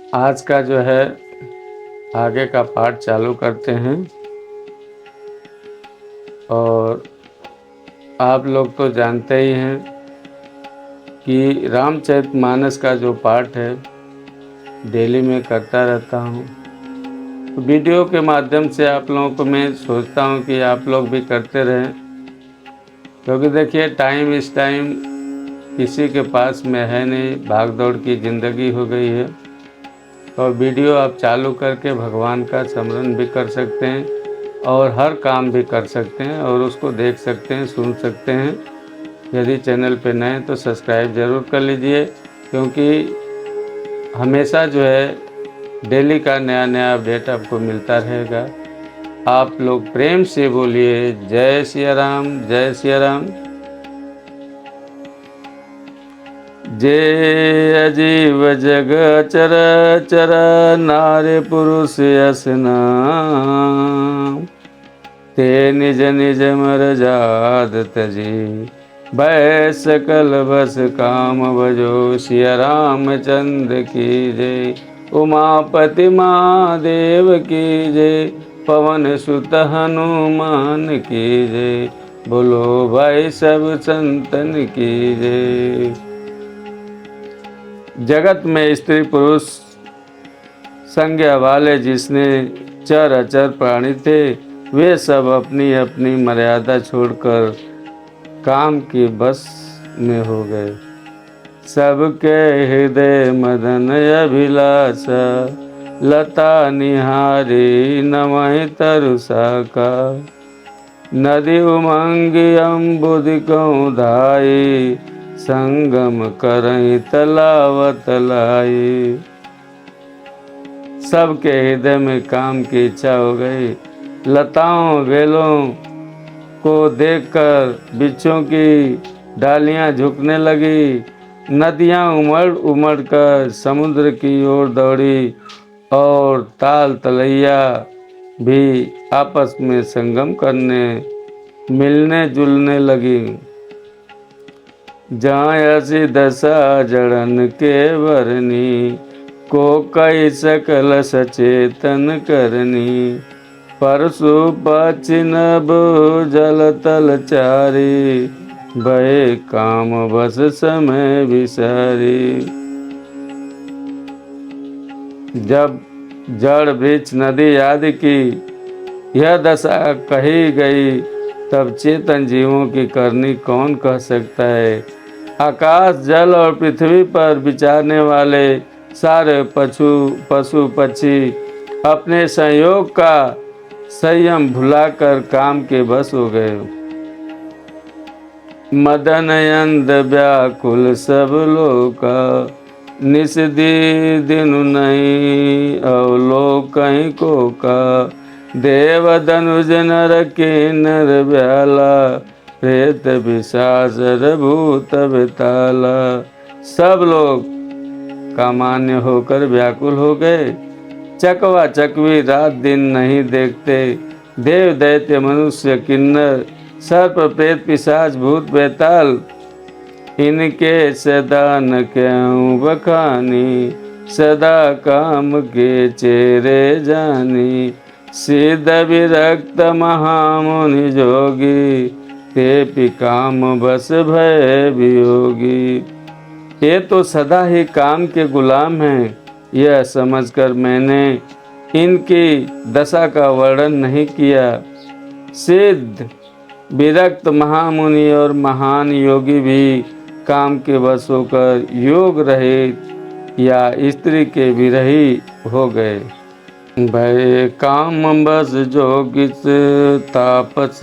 आज का जो है आगे का पाठ चालू करते हैं। और आप लोग तो जानते ही हैं कि रामचरितमानस का जो पाठ है डेली मैं करता रहता हूँ। तो वीडियो के माध्यम से आप लोगों को मैं सोचता हूँ कि आप लोग भी करते रहें, क्योंकि देखिए इस टाइम किसी के पास में है नहीं, भाग दौड़ की ज़िंदगी हो गई है। और वीडियो आप चालू करके भगवान का स्मरण भी कर सकते हैं और हर काम भी कर सकते हैं और उसको देख सकते हैं, सुन सकते हैं। यदि चैनल पे नए हैं तो सब्सक्राइब ज़रूर कर लीजिए, क्योंकि हमेशा जो है डेली का नया नया अपडेट आपको मिलता रहेगा। आप लोग प्रेम से बोलिए जय सिया राम, जय सिया राम। जे अजीव जग चर चर नारे पुरुष असना, ते निज निज मर जाद तजी, भय सकल बस काम भजो। सिया रामचंद्र की जय। उमापति महादेव की जय। पवन सुत हनुमान की जय। बोलो भाई सब संतन की जय। जगत में स्त्री पुरुष संज्ञा वाले जिसने चर अचर प्राणी थे, वे सब अपनी अपनी मर्यादा छोड़कर काम की बस में हो गए। सबके हृदय मदन अभिलाषा, लता निहारी नमहि तरुषा का। नदी उमंगी अम्बुधि कहूँ धाई, संगम करई तलावत लाई। सबके हृदय में काम की इच्छा हो गई। लताओं बेलों को देखकर वृक्षों की डालियां झुकने लगी। नदियां उमड़ उमड़ कर समुद्र की ओर दौड़ी और ताल तलैया भी आपस में संगम करने मिलने जुलने लगी। जहाँ ऐसी दशा जड़न के वरनी, को कई सकल सचेतन करनी। परशु पक्षी नभ जल तल चारी, भय काम बस समय विसारी। जब जड़ वृक्ष नदी आदि की यह दशा कही गई, तब चेतन जीवों की करनी कौन कह सकता है। आकाश जल और पृथ्वी पर विचारने वाले सारे पशु पक्षी अपने संयोग का संयम भुलाकर काम के बस हो गए। मदन अंध व्याकुल सब लोका, निस दिन नहीं अवलोक कहीं को का। देव धनुज नर किन्नर ब्याला, प्रेत पिशाच भूत बेताला। सब लोग कामान्य होकर व्याकुल हो गए। चकवा चकवी रात दिन नहीं देखते। देव दैत्य मनुष्य किन्नर सर्प प्रेत पिशाच भूत बेताल, इनके सदा न क्यों बखानी। सदा काम के चेरे जानी, सिद्ध विरक्त महामुनि जोगी। ते काम बस भय वियोगी। ये तो सदा ही काम के गुलाम हैं। यह समझकर मैंने इनकी दशा का वर्णन नहीं किया। सिद्ध विरक्त महामुनि और महान योगी भी काम के बस होकर योग रहित या स्त्री के विरही हो गए। भय काम बस जोगिस तापस,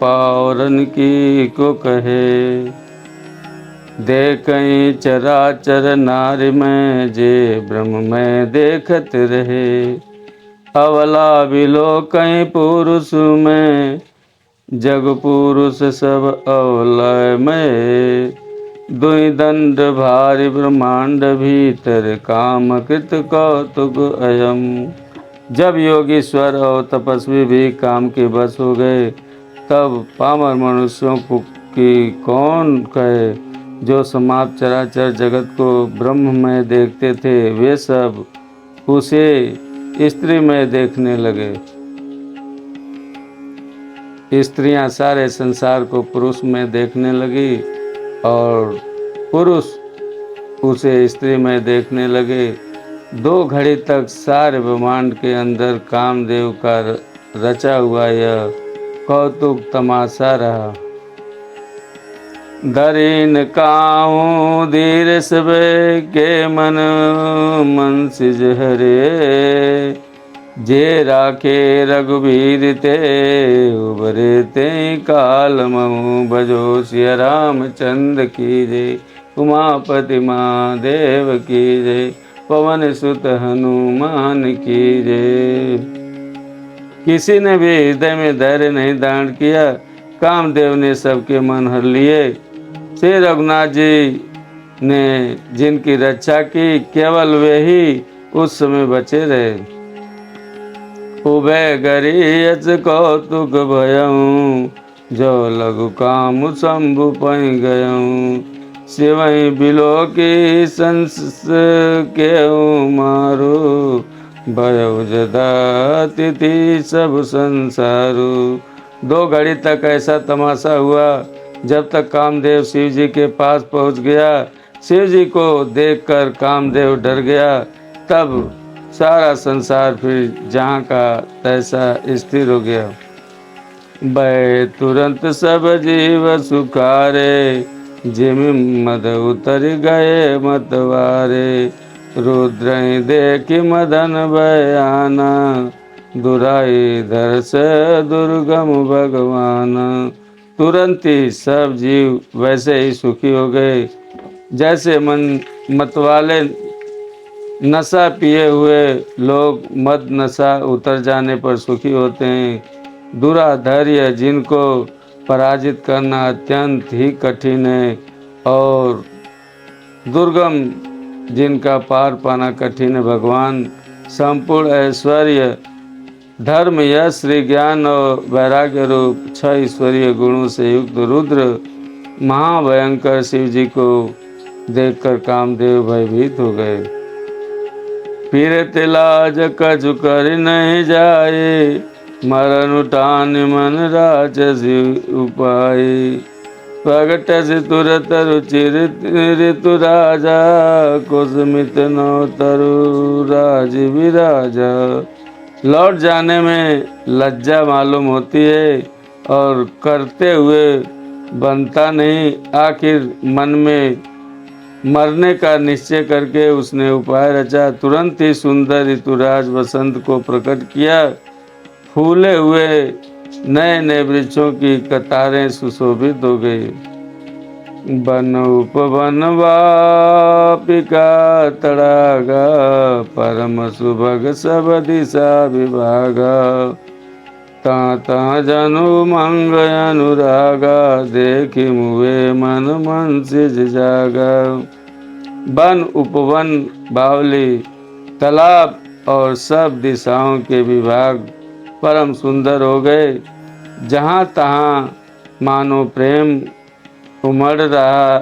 पावरन की को कहे। देखई चराचर नारी में, जे ब्रह्म में देखत रहे। अवला बिलो कहीं पुरुष में, जग पुरुष सब अवलय में। दुई दंड भारी ब्रह्मांड भीतर, काम कृत कौतुक अयम। जब योगीश्वर और तपस्वी भी काम के बस हो गए, तब पामर मनुष्यों को की कौन कहे। जो समाप्त चराचर जगत को ब्रह्म में देखते थे, वे सब उसे स्त्री में देखने लगे। स्त्रियां सारे संसार को पुरुष में देखने लगी और पुरुष उसे स्त्री में देखने लगे। 2 घड़ी तक सारे ब्रह्मांड के अंदर कामदेव का रचा हुआ यह कौतुक तमाशा रहा। दरीन काहू धीर सबे के मन मनसिज हरे, जे राखे रघुवीर ते उबरे ते काल महु, भजो सिया रामचंद्र की जय, उमापति महादेव की जय, पवन सुत हनुमान की जय। किसी ने भी हृदय में धैर्य नहीं धारण किया। कामदेव ने सबके मन हर लिए। श्री रघुनाथ जी ने जिनकी रक्षा की, केवल वे ही उस समय बचे रहे। उभय गरी अच कौतुक भयऊँ, जो लघु काम शंभु पै गयऊँ, शिवई बिलो की संस केहूँ मारू, भयो जदा तिथि सब संसारू। 2 घड़ी तक ऐसा तमाशा हुआ। जब तक कामदेव शिव जी के पास पहुंच गया, शिव जी को देखकर कामदेव डर गया। तब सारा संसार फिर जहाँ का तैसा स्थिर हो गया। बै तुरंत सब जीव सुखारे, जिम मद उतर गए मतवारे, रुद्र देखि मदन बयाना, दुराई धर से दुर्गम भगवान। तुरंत ही सब जीव वैसे ही सुखी हो गए जैसे मतवाले नशा पिए हुए लोग मद नशा उतर जाने पर सुखी होते हैं। दुराधर्य जिनको पराजित करना अत्यंत ही कठिन है और दुर्गम जिनका पार पाना कठिन है, भगवान संपूर्ण ऐश्वर्य धर्म यश श्री ज्ञान और वैराग्य रूप 6 ईश्वरीय गुणों से युक्त रुद्र महाभयंकर शिव जी को देखकर कामदेव भयभीत हो गए। फिरत लाज कछु कर नहीं जाए, मरण उठान मन राजसी उपाय, प्रगट से तुरत रुचिर ऋतु राजा, कुसमित नौ तरु राज विराजा। लौट जाने में लज्जा मालूम होती है और करते हुए बनता नहीं। आखिर मन में मरने का निश्चय करके उसने उपाय रचा। तुरंत ही सुंदर ऋतुराज वसंत को प्रकट किया। फूले हुए नए नए वृक्षों की कतारें सुशोभित हो गई। वन उपवन वापिका तड़ागा, परम सुभग सब दिशा विभागा, ता जनु मंग अनुरागा, देखी मुए मन मन सिज जागा। वन उपवन बावली तालाब और सब दिशाओं के विभाग परम सुंदर हो गए। जहाँ तहाँ मानो प्रेम उमड़ रहा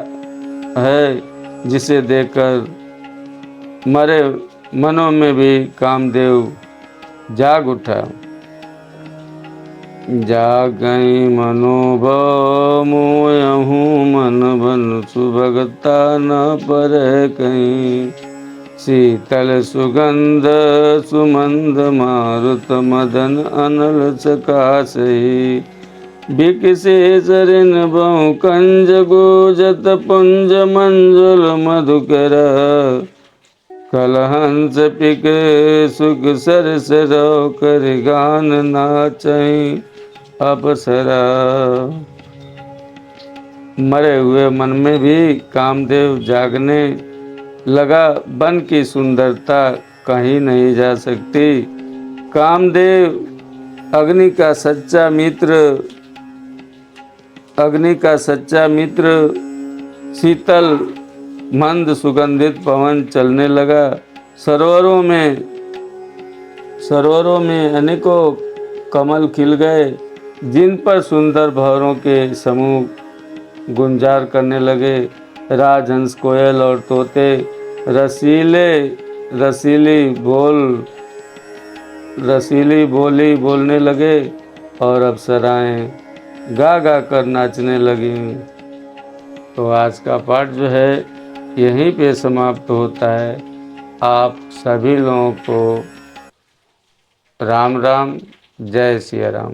है, जिसे देखकर मरे मनों में भी कामदेव जाग उठा। जागई मनोभव मोयहूँ, मन बन सुभगता न पर कहीं, शीतल सुगंध सुमंद मारुत मदन अनल सकासई, बिकसे चरण बहु कंज गोजत पुंज मंजुल मधुकर, कलहंस पिक सुख सर सरो कर गान नाचई अपसरा। मरे हुए मन में भी कामदेव जागने लगा। वन की सुंदरता कहीं नहीं जा सकती। कामदेव अग्नि का सच्चा मित्र, शीतल मंद सुगंधित पवन चलने लगा। सरोवरों में अनेकों कमल खिल गए, जिन पर सुंदर भंवरों के समूह गुंजार करने लगे। राजहंस, कोयल और तोते रसीले रसीली बोली बोलने लगे और अप्सराएं गा गा कर नाचने लगी। तो आज का पाठ जो है यहीं पे समाप्त होता है। आप सभी लोगों को राम राम, जय सिया राम।